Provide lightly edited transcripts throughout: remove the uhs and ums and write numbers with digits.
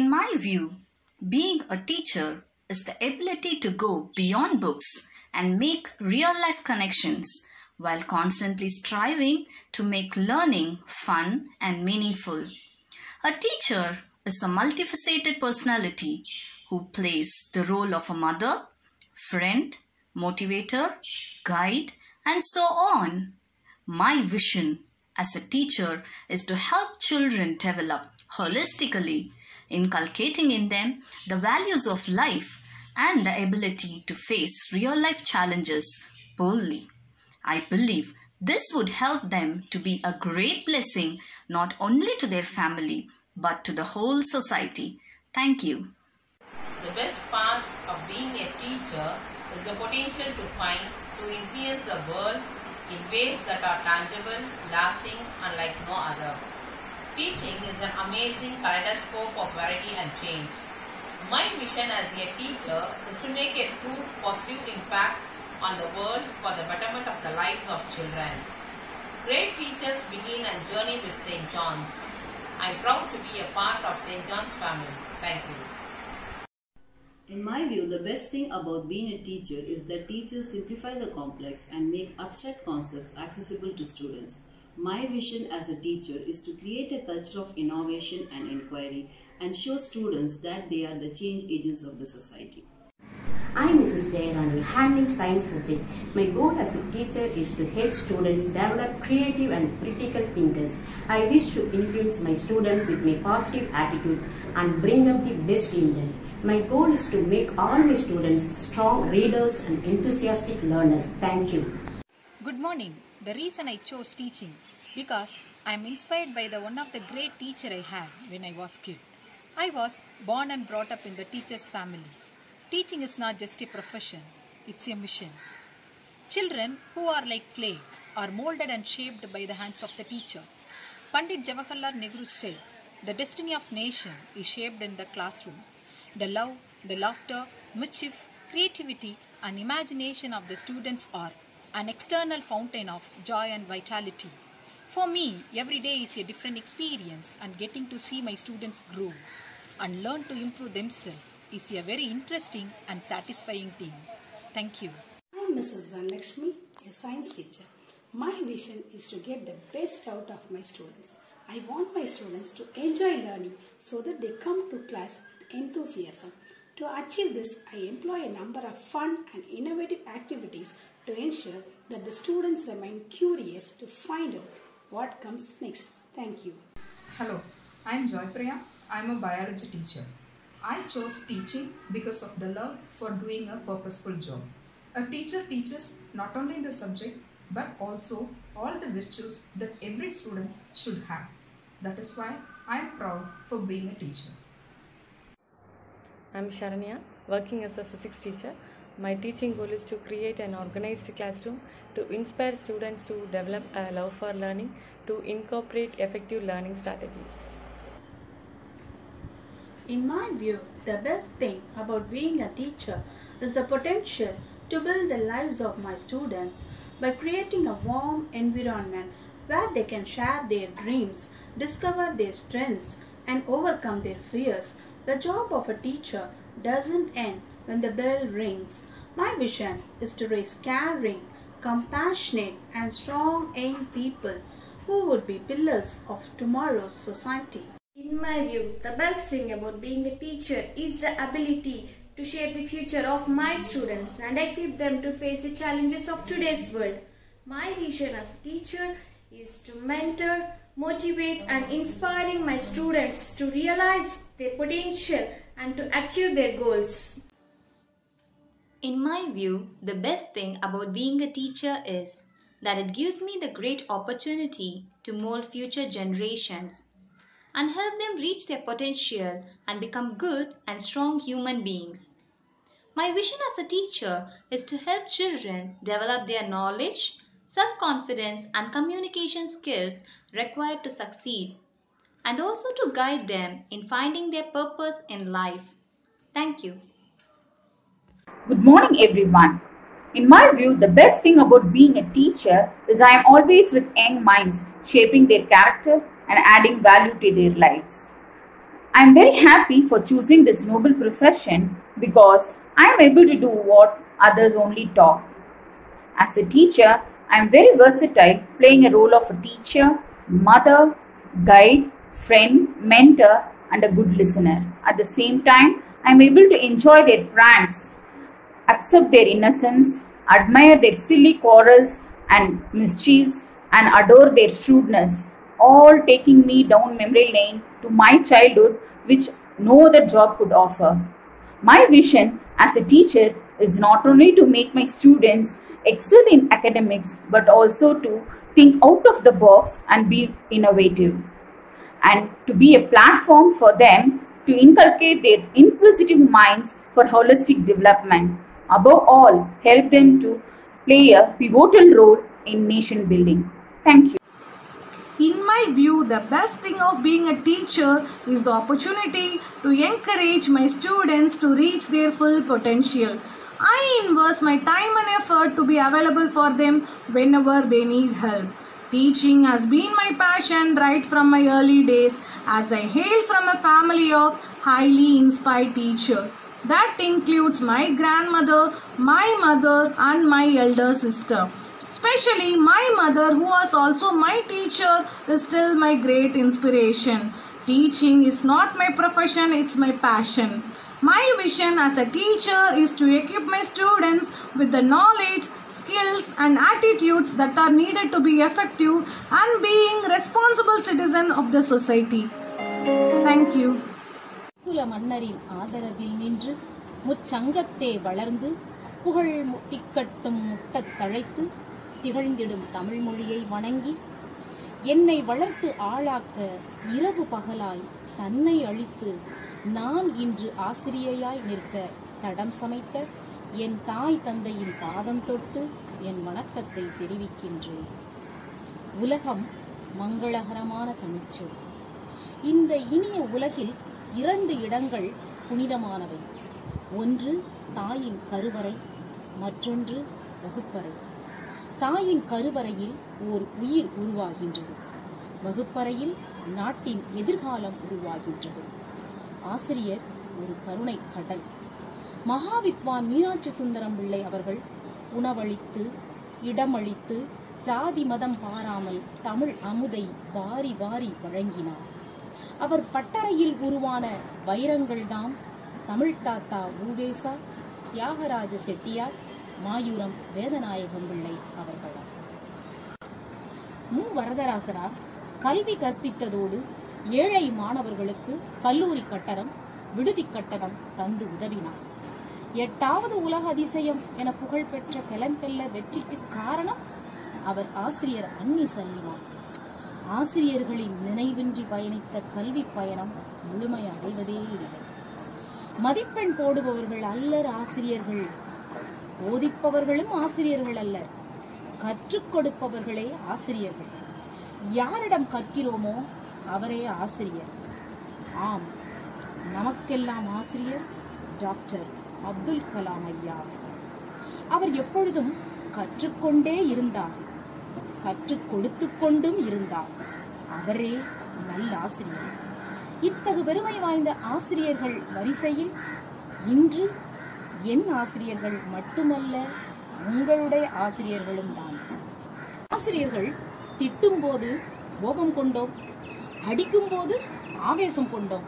In my view, being a teacher is the ability to go beyond books and make real-life connections while constantly striving to make learning fun and meaningful. A teacher is a multifaceted personality who plays the role of a mother, friend, motivator, guide, and so on. My vision as a teacher is to help children develop holistically, inculcating in them the values of life and the ability to face real-life challenges boldly. I believe this would help them to be a great blessing not only to their family but to the whole society. Thank you. The best part of being a teacher is the potential to influence the world in ways that are tangible, lasting, unlike no other. Teaching is an amazing kaleidoscope of variety and change. My mission as a teacher is to make a true positive impact on the world for the betterment of the lives of children. Great teachers begin a journey with St. John's. I am proud to be a part of St. John's family. Thank you. In my view, the best thing about being a teacher is that teachers simplify the complex and make abstract concepts accessible to students. My vision as a teacher is to create a culture of innovation and inquiry and show students that they are the change agents of the society. I am Mrs. Jayadani, handling science subject. My goal as a teacher is to help students develop creative and critical thinkers. I wish to influence my students with my positive attitude and bring up the best in them. My goal is to make all my students strong readers and enthusiastic learners. Thank you. Good morning. The reason I chose teaching because I am inspired by one of the great teacher I had when I was kid. I was born and brought up in the teacher's family. Teaching is not just a profession, it's a mission. Children who are like clay are molded and shaped by the hands of the teacher. Pandit Jawaharlal Nehru said, the destiny of nation is shaped in the classroom. The love, the laughter, mischief, creativity and imagination of the students are an external fountain of joy and vitality. For me, every day is a different experience and getting to see my students grow and learn to improve themselves is a very interesting and satisfying thing. Thank you. I am Mrs. Dhanlakshmi, a science teacher. My vision is to get the best out of my students. I want my students to enjoy learning so that they come to class with enthusiasm. To achieve this, I employ a number of fun and innovative activities to ensure that the students remain curious to find out what comes next. Thank you. Hello, I am Joypriya. I am a biology teacher. I chose teaching because of the love for doing a purposeful job. A teacher teaches not only the subject but also all the virtues that every student should have. That is why I am proud for being a teacher. I am Sharanya, working as a physics teacher. My teaching goal is to create an organized classroom to inspire students to develop a love for learning, to incorporate effective learning strategies. In my view, the best thing about being a teacher is the potential to build the lives of my students by creating a warm environment where they can share their dreams, discover their strengths, and overcome their fears. The job of a teacher doesn't end when the bell rings. My vision is to raise caring, compassionate, and strong young people who would be pillars of tomorrow's society. In my view, the best thing about being a teacher is the ability to shape the future of my students and equip them to face the challenges of today's world. My vision as a teacher is to mentor, motivate and inspiring my students to realize their potential and to achieve their goals. In my view, the best thing about being a teacher is that it gives me the great opportunity to mold future generations and help them reach their potential and become good and strong human beings. My vision as a teacher is to help children develop their knowledge, self-confidence and communication skills required to succeed, and also to guide them in finding their purpose in life. Thank you. Good morning everyone. In my view, the best thing about being a teacher is I am always with young minds, shaping their character and adding value to their lives. I am very happy for choosing this noble profession because I am able to do what others only talk. As a teacher, I am very versatile, playing a role of a teacher, mother, guide, friend, mentor, and a good listener. At the same time, I am able to enjoy their pranks, accept their innocence, admire their silly quarrels and mischiefs, and adore their shrewdness, all taking me down memory lane to my childhood, which no other job could offer. My vision as a teacher is not only to make my students excel in academics, but also to think out of the box and be innovative, and to be a platform for them to inculcate their inquisitive minds for holistic development. Above all, help them to play a pivotal role in nation building. Thank you. In my view, the best thing of being a teacher is the opportunity to encourage my students to reach their full potential. I invest my time and effort to be available for them whenever they need help. Teaching has been my passion right from my early days, as I hail from a family of highly inspired teachers. That includes my grandmother, my mother, and my elder sister. Especially my mother, who was also my teacher, is still my great inspiration. Teaching is not my profession, it's my passion. My vision as a teacher is to equip my students with the knowledge, skills, and attitudes that are needed to be effective and being responsible citizen of the society. Thank you. மன்னரின் ஆதரவில் நின்று முச்சங்கத்தே வளர்ந்து புகழ் திக்கட்டும் முட்டத் தழைத்து திகழ்ந்திடும் தமிழ் மொழியை வணங்கி என்னை வளர்த்து ஆளாக்க இரவு பகலாய் தன்னை அழித்து நான் இன்று ஆசிரியையாய் நிற்க தடம் சமைத்த என் தாய் தந்தையின் பாதம் தொட்டு என் வணக்கத்தை தெரிவிக்கின்றேன். உலகம் மங்களகரமான தமிழ்ச்சொல். இந்த இனிய உலகில் 2 இடங்கள் புனிதமானவை. ஒன்று தாயின் கருவறை, மற்றொன்று வகுப்பறை. தாயின் கருவறையில் ஓர் உயிர் உருவாகின்றது. வகுப்பறையில் நாட்டின் எதிர்காலம் உருவாகின்றது. ஆசிரியர் ஒரு கருணை கடல். மகாவித்வான் மீனாட்சி சுந்தரம் பிள்ளை அவர்கள் உணவளித்து, இடமளித்து, ஜாதி மதம் பாராமல் தமிழ் அமுதை வாரி வாரி வழங்கினார். அவர் பட்டறையில் உருவான வைரங்கள்தாம் தமிழ் தாத்தா ஊவேசா, தியாகராஜ செட்டியார், மாயூரம் வேதநாயகம் பிள்ளை அவர்களாம். மு. வரதராசனார் கல்வி கற்பித்ததோடு ஏழை மாணவர்களுக்கு கல்லூரி கட்டடம், விடுதி கட்டடம் தந்து உதவினார். 8வது உலக அதிசயம் என புகழ்பெற்ற பெலன்பெல்ல வெற்றிக்கு காரணம் அவர் ஆசிரியர் அன்னி சல்லிமான். ஆசிரியர்களின் நினைவின்றி பயணித்த கல்வி பயணம் முழுமை அடைவதே இல்லை. மதிப்பெண் போடுபவர்கள் அல்லர் ஆசிரியர்கள், போதிப்பவர்களும் ஆசிரியர்கள் அல்ல, கற்றுக் கொடுப்பவர்களே ஆசிரியர்கள். யாரிடம் கற்கிறோமோ அவரே ஆசிரியர். ஆம், நமக்கெல்லாம் ஆசிரியர் டாக்டர் அப்துல் கலாம் ஐயா. அவர் எப்பொழுதும் கற்றுக்கொண்டே இருந்தார், கற்றுக் கொடுத்து கொண்டும் இருந்தார். அவரே நல்ல ஆசிரியர். இத்தகு பெருமை வாய்ந்த ஆசிரியர்கள் வரிசையில் இன்று என் ஆசிரியர்கள் மட்டுமல்ல, உங்களுடைய ஆசிரியர்களும் தான். ஆசிரியர்கள் திட்டும் போது கோபம் கொண்டோம், அடிக்கும் போது ஆவேசம் கொண்டோம்,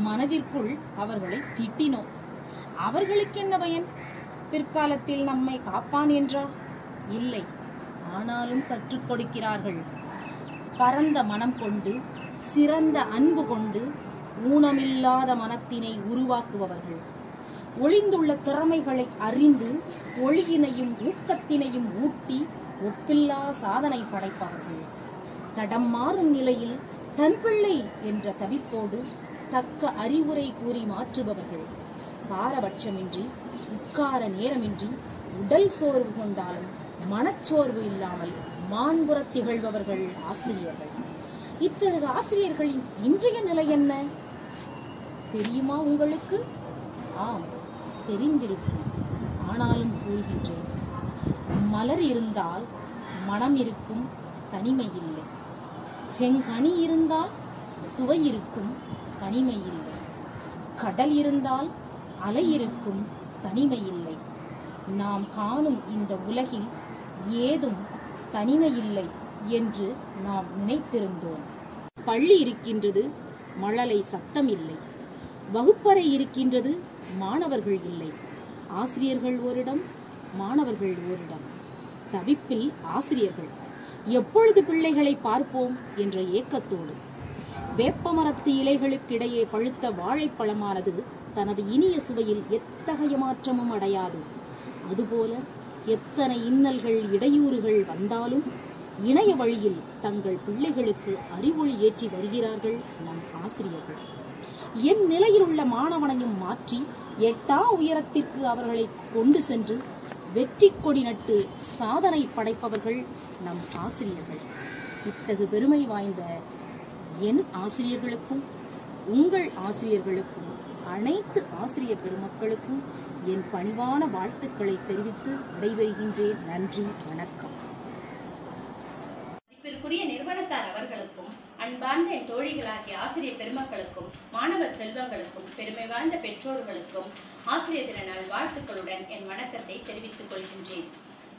மனதிற்குள் அவர்களை திட்டினோம். அவர்களுக்கு என்ன பயன்? பிற்காலத்தில் நம்மை காப்பான் என்றா? இல்லை. ஆனாலும் கற்றுக் கொடுக்கிறார்கள். பரந்த மனம் கொண்டு, சிறந்த அன்பு கொண்டு, ஊனமில்லாத மனத்தினை உருவாக்குபவர்கள். ஒளிந்துள்ள திறமைகளை அறிந்து ஒளியினையும் ஊக்கத்தினையும் ஊட்டி ஒப்பில்லா சாதனை படைப்பவர்கள். தடம் மாறும் நிலையில் தன் பிள்ளை என்ற தவிப்போடு தக்க அறிவுரை கூறி மாற்றுபவர்கள். பாரபட்சமின்றி, உட்கார நேரமின்றி, உடல் சோர்வு கொண்டாலும் மனச்சோர்வு இல்லாமல் மாண்புறத் திகழ்பவர்கள் ஆசிரியர்கள். இத்தகைய ஆசிரியர்களின் இன்றைய நிலை என்ன தெரியுமா உங்களுக்கு? ஆம், தெரிந்திருக்கும். ஆனாலும் கூறுகின்றேன். மலர் இருந்தால் மனம் இருக்கும், தனிமை இல்லை. செங்கனி இருந்தால் சுவை இருக்கும், தனிமை இல்லை. கடல் இருந்தால் அலை இருக்கும், தனிமை இல்லை. நாம் காணும் இந்த உலகில் ஏதும் தனிமை இல்லை என்று நாம் நினைத்திருந்தோம். பள்ளி இருக்கின்றது, மழலை சத்தம் இல்லை. வகுப்பறை இருக்கின்றது, மாணவர்கள் இல்லை. ஆசிரியர்கள் ஓரிடம், மாணவர்கள் ஓரிடம். தவிப்பில் ஆசிரியர்கள் எப்பொழுது பிள்ளைகளை பார்ப்போம் என்ற ஏக்கத்தோடு. வேப்பமரத்து இலைகளுக்கிடையே பழுத்த வாழைப்பழமானது தனது இனிய சுவையில் எத்தகைய மாற்றமும் அடையாது. அதுபோல எத்தனை இன்னல்கள் இடையூறுகள் வந்தாலும் இணைய வழியில் தங்கள் பிள்ளைகளுக்கு அறிவொளி ஏற்றி வருகிறார்கள் நம் ஆசிரியர்கள். என் நிலையில் உள்ள மாணவனையும் மாற்றி எட்டா உயரத்திற்கு அவர்களை கொண்டு சென்று வெற்றி கொடி நட்டு சாதனை படைப்பவர்கள் நம் ஆசிரியர்கள். இத்தகு பெருமை வாய்ந்த என் ஆசிரியர்களுக்கும் உங்கள் ஆசிரியர்களுக்கும் அனைத்து ஆசிரியர் பெருமக்களுக்கும் என் பணிவான வாழ்த்துக்களை தெரிவித்து விடைபெறுகின்றேன். நன்றி, வணக்கம். மதிப்பிற்குரிய நிறுவனத்தார் அவர்களுக்கும் அன்பார்ந்த என் தோழிகளாகிய ஆசிரியர் பெருமக்களுக்கும் மாணவ செல்வங்களுக்கும் பெருமை வாழ்ந்த பெற்றோர்களுக்கும் ஆசிரியர் தின நாள் வாழ்த்துக்களுடன் என் வணக்கத்தை தெரிவித்துக் கொள்கின்றேன்.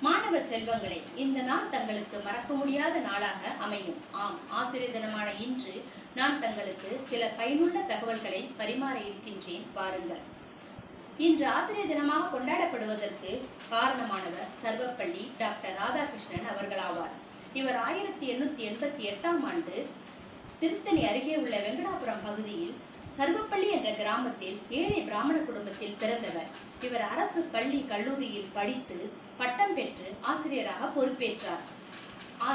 மாணவ செல்வங்களே, இந்த நாள் தங்களுக்கு மறக்க முடியாத நாளாக அமையும். ஆம், ஆசிரியர் தினமான இன்று நான் தங்களுக்கு சில பயனுள்ள தகவல்களை பரிமாற இருக்கின்றேன். வாருங்கள். இன்று ஆசிரியர் தினமாக கொண்டாடப்படுவதற்கு காரணமானவர் சர்வப்பள்ளி டாக்டர் ராதாகிருஷ்ணன் அவர்களாவார். இவர் 1888ஆம் ஆண்டு திருத்தணி அருகே உள்ள வெங்கடாபுரம் பகுதியில் சர்வப்பள்ளி என்ற கிராமத்தில் ஏழை பிராமண குடும்பத்தில் பிறந்தவர். இவர் அரசு பள்ளி கல்லூரியில் படித்து பட்டம் பெற்று ஆசிரியராக பொறுப்பேற்றார்.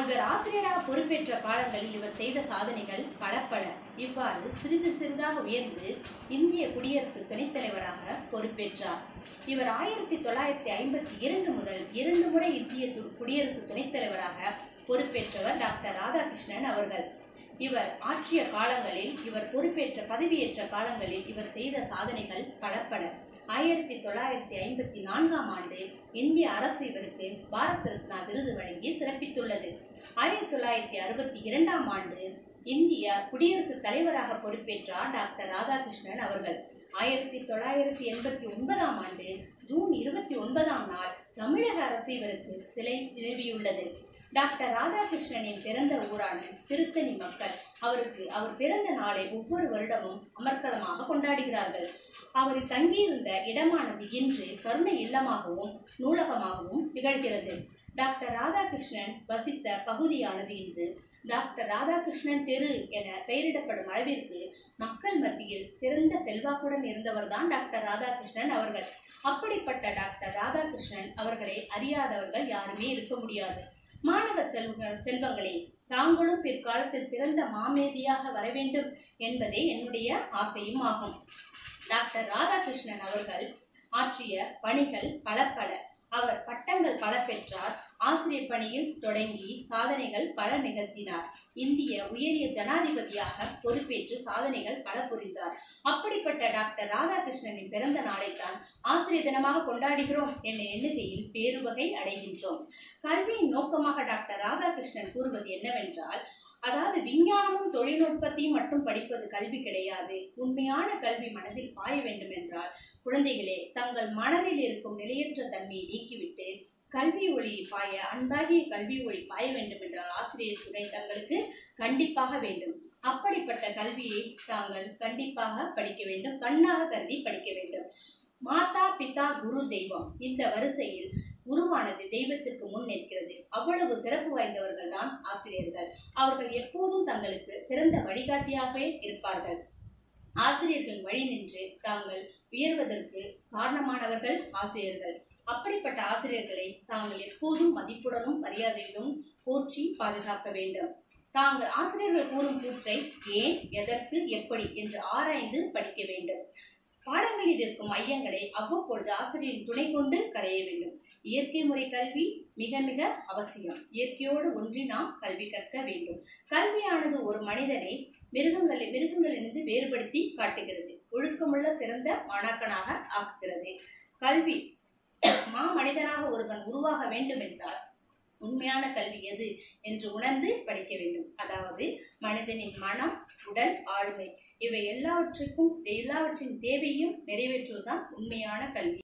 இவர் ஆசிரியராக பொறுப்பேற்ற காலங்களில் இவர் செய்த சாதனைகள் பல. இவ்வாறு சிறிது சிறிதாக உயர்ந்து இந்திய குடியரசு துணைத் தலைவராக பொறுப்பேற்றார். இவர் 1952 முதல் 2 முறை இந்திய குடியரசு துணைத் தலைவராக பொறுப்பேற்றவர் டாக்டர் ராதாகிருஷ்ணன் அவர்கள். இவர் ஆற்றிய காலங்களில், இவர் பொறுப்பேற்ற பதவியேற்ற காலங்களில் இவர் செய்த சாதனைகள் பல. 1954ஆம் ஆண்டு இந்திய அரசு இவருக்கு பாரத் ரத்னா விருது வழங்கி சிறப்பித்துள்ளது. 1962ஆம் ஆண்டு இந்திய குடியரசுத் தலைவராக பொறுப்பேற்றார் டாக்டர் ராதாகிருஷ்ணன் அவர்கள். 1989ஆம் ஆண்டு ஜூன் 29ஆம் நாள் தமிழக அரசு இவருக்கு சிலை நிறுவியுள்ளது. டாக்டர் ராதாகிருஷ்ணனின் பிறந்த ஊரான திருத்தணி மக்கள் அவர் பிறந்த நாளை ஒவ்வொரு வருடமும் அமர்க்களமாக கொண்டாடுகிறார்கள். அவர் தங்கியிருந்த இடமானது இன்று கருணை இல்லமாகவும் நூலகமாகவும் திகழ்கிறது. டாக்டர் ராதாகிருஷ்ணன் வசித்த பகுதியானது இன்று டாக்டர் ராதாகிருஷ்ணன் தெரு என பெயரிடப்படும் அளவிற்கு மக்கள் மத்தியில் சிறந்த செல்வாக்குடன் இருந்தவர்தான் டாக்டர் ராதாகிருஷ்ணன் அவர்கள். அப்படிப்பட்ட டாக்டர் ராதாகிருஷ்ணன் அவர்களை அறியாதவர்கள் யாருமே இருக்க முடியாது. மாணவ செல்வங்களே, தாங்களும் பிற்காலத்தில் சிறந்த மாமேதியாக வர வேண்டும் என்பதே என்னுடைய ஆசையும் ஆகும். டாக்டர் ராதாகிருஷ்ணன் அவர்கள் ஆற்றிய பணிகள் பல. அவர் பட்டங்கள் பல பெற்றார். ஆசிரியர் பணியில் தொடங்கி சாதனைகள் பல நிகழ்த்தினார். இந்திய உயரிய ஜனாதிபதியாக பொறுப்பேற்று சாதனைகள் பல புரிந்தார். அப்படிப்பட்ட டாக்டர் ராதாகிருஷ்ணனின் பிறந்த நாளைத்தான் ஆசிரியர் தினமாக கொண்டாடுகிறோம் என்ற எண்ணிக்கையில் பேருவகை அடைகின்றோம். கல்வியின் நோக்கமாக டாக்டர் ராதாகிருஷ்ணன் கூறுவது என்னவென்றால், அதாவது விஞ்ஞானமும் தொழில்நுட்பத்தையும் மட்டும் படிப்பது கல்வி கிடையாது. உண்மையான கல்வி மனதில் பாய வேண்டும் என்றால் குழந்தைகளே தங்கள் மனதில் இருக்கும் நிலையற்ற தன்மையை நீக்கிவிட்டு கல்வி ஒளி பாய, அன்பாகிய கல்வி ஒளி பாய வேண்டும் என்றால் ஆசிரியர் துணை தங்களுக்கு கண்டிப்பாக வேண்டும். அப்படிப்பட்ட கல்வியை தாங்கள் கண்டிப்பாக படிக்க வேண்டும், கண்ணாக கருதி படிக்க வேண்டும். மாதா பிதா குரு தெய்வம், இந்த வரிசையில் குருவானது தெய்வத்திற்கு முன் நிற்கிறது. அவ்வளவு சிறப்பு வாய்ந்தவர்கள் தான் ஆசிரியர்கள். அவர்கள் எப்போதும் தங்களுக்கு சிறந்த வழிகாட்டியாகவே இருப்பார்கள். ஆசிரியர்கள் வழி நின்று தாங்கள் உயர்வதற்கு காரணமானவர்கள் ஆசிரியர்கள். அப்படிப்பட்ட ஆசிரியர்களை தாங்கள் எப்போதும் மதிப்புடனும் மரியாதையுடன் போற்றி பாதுகாக்க வேண்டும். தாங்கள் ஆசிரியர்கள் கூறும் கூற்றை ஏன், எதற்கு, எப்படி என்று ஆராய்ந்து படிக்க வேண்டும். பாடங்களில் இருக்கும் ஐயங்களை அவ்வப்பொழுது ஆசிரியரின் துணை கொண்டு களைய வேண்டும். இயற்கை முறை கல்வி மிக மிக அவசியம். இயற்கையோடு ஒன்றி நாம் கல்வி கற்க வேண்டும். கல்வியானது ஒரு மனிதனை மிருகங்களிலிருந்து வேறுபடுத்தி காட்டுகிறது. ஒழுக்கமுள்ள சிறந்த மாணாக்கனாக ஆக்குகிறது. கல்வி மனிதனாக ஒருவன் உருவாக வேண்டும் என்றால் உண்மையான கல்வி எது என்று உணர்ந்து படிக்க வேண்டும். அதாவது மனிதனின் மனம், உடல், ஆளுமை இவை எல்லாவற்றின் தேவையும் நிறைவேற்றுவதுதான் உண்மையான கல்வி.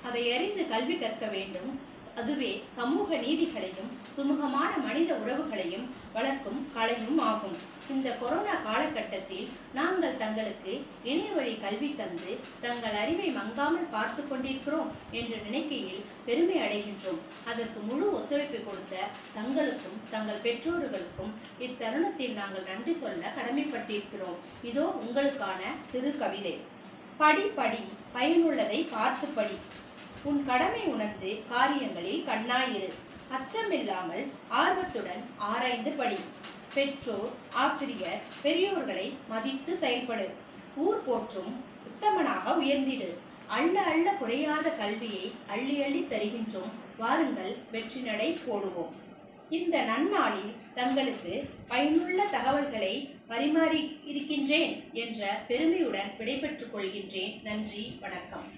அதை அறிந்து கல்வி கற்க வேண்டும். அதுவே சமூக நீதிகளையும் சுமூகமான மனித உறவுகளையும் வளர்க்கும் கலையும் ஆகும். இந்த கொரோனா காலகட்டத்தில் நாங்கள் தங்களுக்கு இணைய வழி கல்வி தந்து தங்கள் அறிவை மங்காமல் பார்த்து கொண்டிருக்கிறோம் என்று நினைக்கையில் பெருமை அடைகின்றோம். அதற்கு முழு ஒத்துழைப்பு கொடுத்த தங்களுக்கும் தங்கள் பெற்றோர்களுக்கும் இத்தருணத்தில் நாங்கள் நன்றி சொல்ல கடமைப்பட்டிருக்கிறோம். இதோ உங்களுக்கான சிறு கவிதை. படி படி, பயனுள்ளதை பார்த்து படி. உன் கடமை உணர்ந்து காரியங்களில் கண்ணாயிரு. அச்சமில்லாமல் ஆர்வத்துடன் ஆராய்ந்து படி. பெற்றோர், ஆசிரியர், பெரியோர்களை மதித்து செயல்படு. ஊர் போற்றும் உத்தமனாக உயர்ந்திடு. அள்ள அள்ள குறையாத கல்வியை அள்ளி அள்ளி தருகின்றோம். வாருங்கள், வெற்றி நடை போடுவோம். இந்த நன்னாளில் தங்களுக்கு பயனுள்ள தகவல்களை பரிமாறி இருக்கின்றேன் என்ற பெருமையுடன் விடைபெற்றுக் கொள்கின்றேன். நன்றி, வணக்கம்.